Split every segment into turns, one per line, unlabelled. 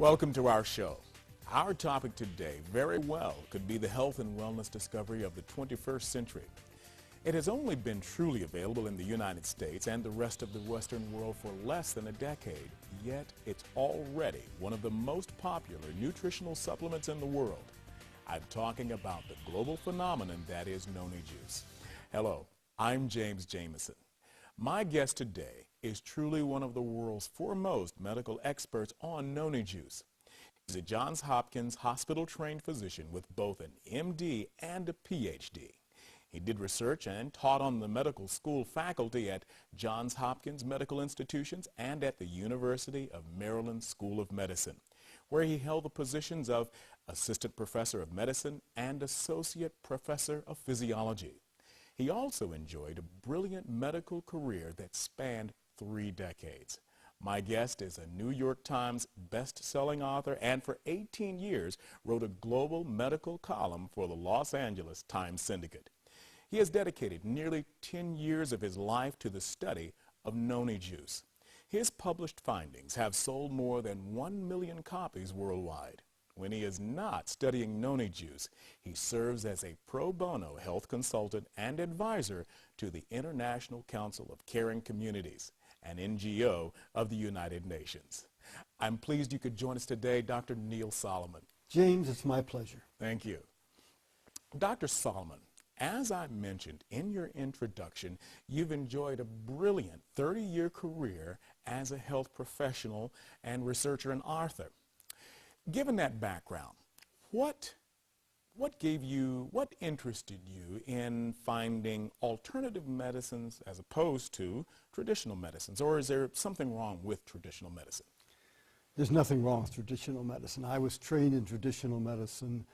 Welcome to our show. Our topic today very well could be the health and wellness discovery of the 21st century. It has only been truly available in the United States and the rest of the Western world for less than a decade, yet it's already one of the most popular nutritional supplements in the world. I'm talking about the global phenomenon that is Noni juice. Hello, I'm James Jameson. My guest today is truly one of the world's foremost medical experts on Noni juice. He's a Johns Hopkins hospital-trained physician with both an MD and a PhD. He did research and taught on the medical school faculty at Johns Hopkins Medical Institutions and at the University of Maryland School of Medicine, where he held the positions of Assistant Professor of Medicine and Associate Professor of Physiology. He also enjoyed a brilliant medical career that spanned 3 decades. My guest is a New York Times best-selling author and for 18 years wrote a global medical column for the Los Angeles Times Syndicate. He has dedicated nearly 10 years of his life to the study of Noni juice. His published findings have sold more than 1 million copies worldwide. When he is not studying Noni juice, he serves as a pro bono health consultant and advisor to the International Council of Caring Communities, an NGO of the United Nations. I'm pleased you could join us today, Dr. Neil Solomon.
James, it's my pleasure.
Thank you. Dr. Solomon, as I mentioned in your introduction, you've enjoyed a brilliant 30-year career as a health professional and researcher and author. Given that background, what interested you in finding alternative medicines as opposed to traditional medicines, or is there something wrong with traditional medicine?
There's nothing wrong with traditional medicine. I was trained in traditional medicine.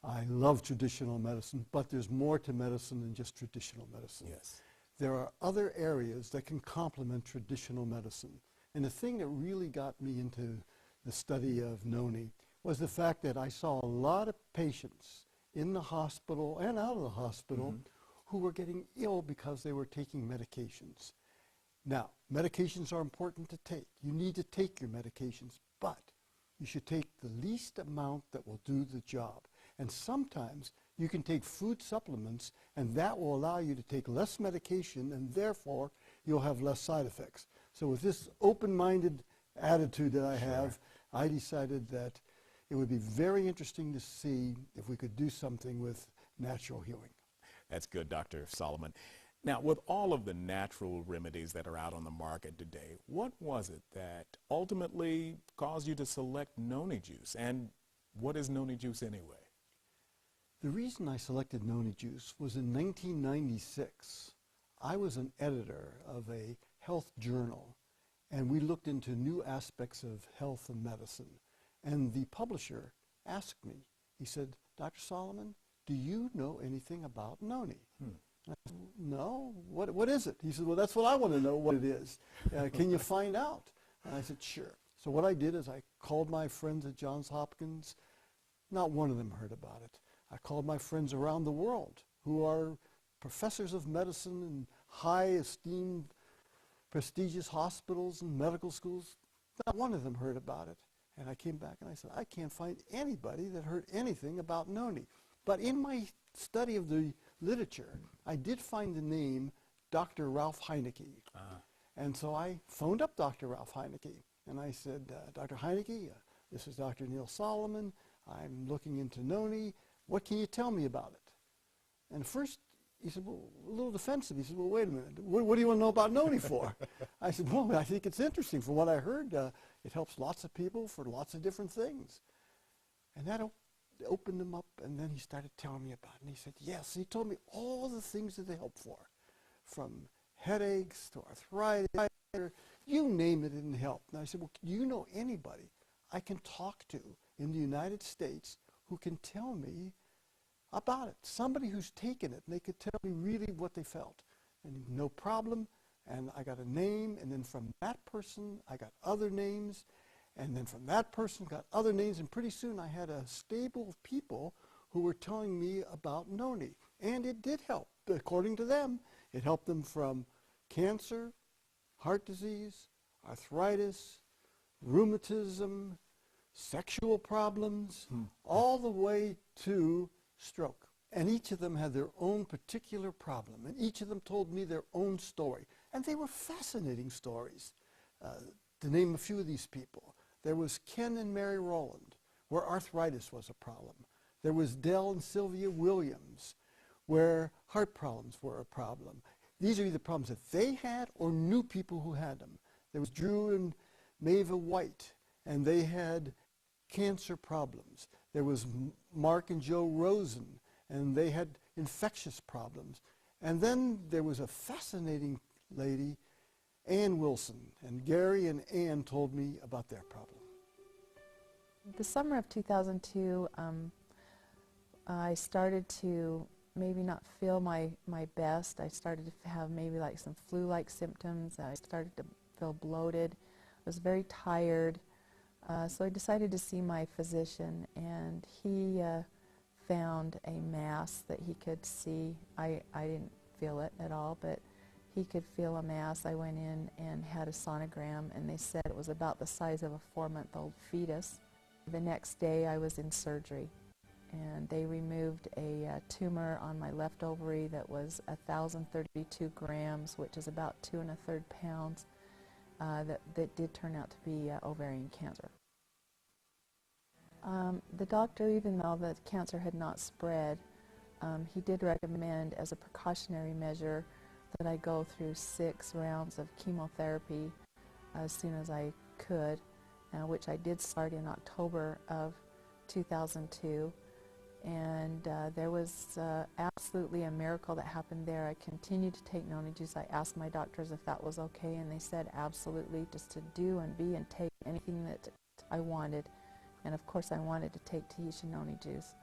I love traditional medicine, but there's more to medicine than just traditional medicine.
Yes.
There are other areas that can complement traditional medicine. And the thing that really got me into the study of Noni was the fact that I saw a lot of patients in the hospital and out of the hospital who were getting ill because they were taking medications. Now, medications are important to take. You need to take your medications, but you should take the least amount that will do the job. And sometimes you can take food supplements, and that will allow you to take less medication, and therefore you'll have less side effects. So with this open-minded attitude that I have, I decided that it would be very interesting to see if we could do something with natural healing.
That's good, Dr. Solomon. Now, with all of the natural remedies that are out on the market today, what was it that ultimately caused you to select Noni juice? And what is Noni juice anyway?
The reason I selected Noni juice was in 1996. I was an editor of a health journal, and we looked into new aspects of health and medicine. And the publisher asked me, he said, Dr. Solomon, do you know anything about Noni? And I said, no, what is it? He said, well, that's what I want to know what it is. Can you find out? And I said, sure. So what I did is I called my friends at Johns Hopkins. Not one of them heard about it. I called my friends around the world who are professors of medicine in high esteemed, prestigious hospitals and medical schools. Not one of them heard about it. And I came back and I said, I can't find anybody that heard anything about Noni. But in my study of the literature, I did find the name Dr. Ralph Heineke. And so I phoned up Dr. Ralph Heineke. And I said, Dr. Heineke, this is Dr. Neil Solomon. I'm looking into Noni. What can you tell me about it? And first, he said, well, a little defensive. He said, well, wait a minute. What do you want to know about Noni for? I said, well, I think it's interesting. From what I heard, it helps lots of people for lots of different things. And that opened him up, and then he started telling me about it. And he said, yes. He told me all the things that they help for, from headaches to arthritis, you name it, it didn't help. And I said, well, do you know anybody I can talk to in the United States who can tell me about it? Somebody who's taken it, and they could tell me really what they felt. And no problem. And I got a name, and then from that person, I got other names, and then from that person, got other names, and pretty soon I had a stable of people who were telling me about Noni. And it did help. According to them, it helped them from cancer, heart disease, arthritis, rheumatism, sexual problems, all the way to stroke. And each of them had their own particular problem, and each of them told me their own story. And they were fascinating stories. To name a few of these people, there was Ken and Mary Rowland, where arthritis was a problem. There was Dell and Sylvia Williams, where heart problems were a problem. These are either problems that they had or knew people who had them. There was Drew and Maeva White, and they had cancer problems. There was Mark and Joe Rosen, and they had infectious problems. And then there was a fascinating lady, Ann Wilson, and Gary and Ann told me about their problem.
The summer of 2002, I started to maybe not feel my best. I started to have maybe like some flu-like symptoms. I started to feel bloated. I was very tired. So I decided to see my physician, and he found a mass that he could see. I didn't feel it at all, but he could feel a mass. I went in and had a sonogram, and they said it was about the size of a 4-month-old fetus. The next day I was in surgery, and they removed a tumor on my left ovary that was 1,032 grams, which is about 2 1/3 pounds. That did turn out to be ovarian cancer. The doctor, even though the cancer had not spread, he did recommend as a precautionary measure that I go through 6 rounds of chemotherapy as soon as I could, which I did start in October of 2002. And there was absolutely a miracle that happened there. I continued to take Noni juice. I asked my doctors if that was okay, and they said absolutely, just to do and be and take anything that I wanted. And of course I wanted to take Tahitian Noni juice.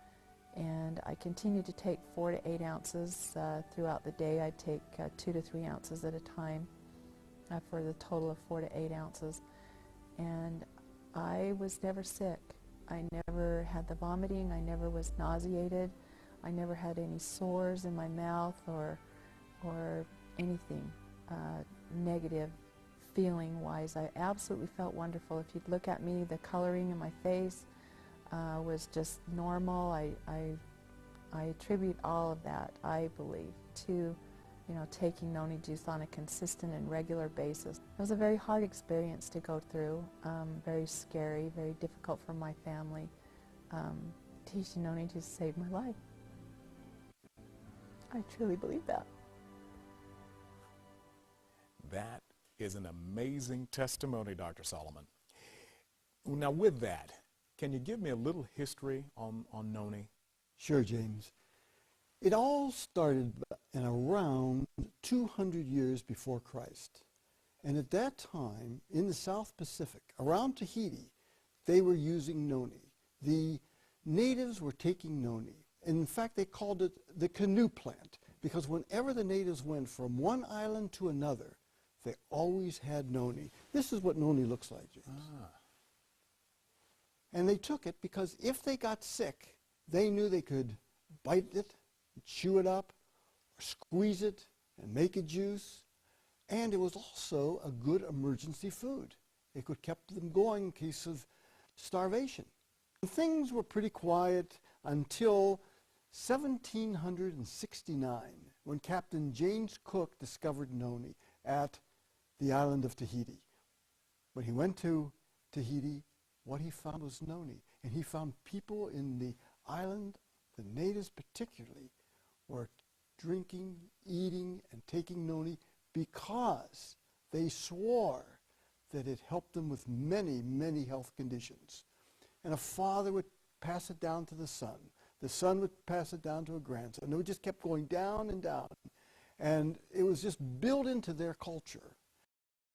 And I continued to take 4 to 8 ounces throughout the day. I'd take 2 to 3 ounces at a time for the total of 4 to 8 ounces. And I was never sick. I never had the vomiting. I never was nauseated. I never had any sores in my mouth or anything negative feeling-wise. I absolutely felt wonderful. If you'd look at me, the coloring in my face was just normal. I attribute all of that, I believe, to taking Noni juice on a consistent and regular basis. It was a very hard experience to go through, very scary, very difficult for my family. Tahitian Noni juice saved my life. I truly believe that.
That is an amazing testimony, Dr. Solomon. Now with that, can you give me a little history on Noni?
Sure, James. It all started in around 200 years before Christ. And at that time, in the South Pacific, around Tahiti, they were using Noni. The natives were taking Noni. And in fact, they called it the canoe plant, because whenever the natives went from one island to another, they always had Noni. This is what Noni looks like, James. And they took it because if they got sick, they knew they could bite it, chew it up, or squeeze it and make a juice. And it was also a good emergency food. It could keep them going in case of starvation. And things were pretty quiet until 1769, when Captain James Cook discovered Noni at the island of Tahiti. When he went to Tahiti, what he found was Noni. And he found people in the island, the natives particularly, were drinking, eating, and taking Noni because they swore that it helped them with many, many health conditions. And a father would pass it down to the son. The son would pass it down to a grandson. And it just kept going down and down. And it was just built into their culture